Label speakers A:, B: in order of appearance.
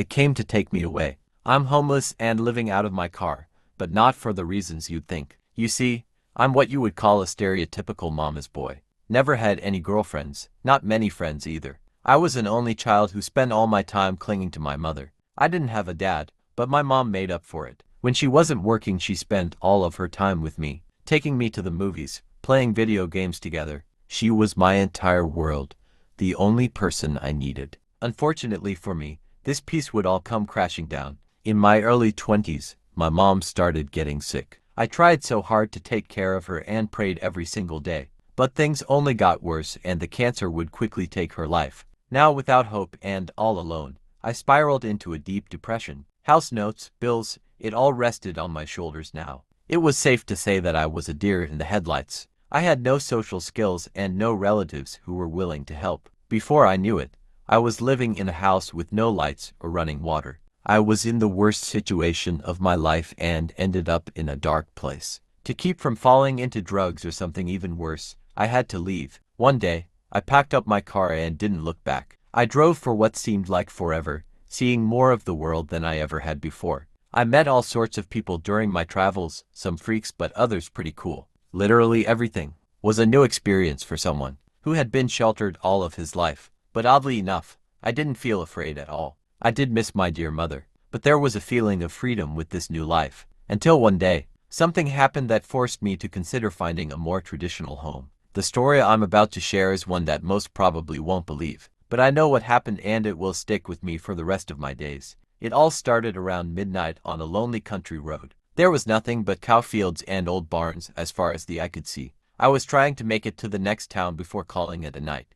A: it came to take me away. I'm homeless and living out of my car, but not for the reasons you'd think. You see, I'm what you would call a stereotypical mama's boy. Never had any girlfriends, not many friends either. I was an only child who spent all my time clinging to my mother. I didn't have a dad, but my mom made up for it. When she wasn't working, she spent all of her time with me, taking me to the movies, playing video games together. She was my entire world, the only person I needed. Unfortunately for me, this piece would all come crashing down. In my early 20s, my mom started getting sick. I tried so hard to take care of her and prayed every single day. But things only got worse and the cancer would quickly take her life. Now without hope and all alone, I spiraled into a deep depression. House notes, bills, it all rested on my shoulders now. It was safe to say that I was a deer in the headlights. I had no social skills and no relatives who were willing to help. Before I knew it, I was living in a house with no lights or running water. I was in the worst situation of my life and ended up in a dark place. To keep from falling into drugs or something even worse, I had to leave. One day, I packed up my car and didn't look back. I drove for what seemed like forever, seeing more of the world than I ever had before. I met all sorts of people during my travels, some freaks but others pretty cool. Literally everything was a new experience for someone who had been sheltered all of his life. But oddly enough, I didn't feel afraid at all. I did miss my dear mother, but there was a feeling of freedom with this new life. Until one day, something happened that forced me to consider finding a more traditional home. The story I'm about to share is one that most probably won't believe, but I know what happened and it will stick with me for the rest of my days. It all started around midnight on a lonely country road. There was nothing but cow fields and old barns as far as the eye could see. I was trying to make it to the next town before calling it a night.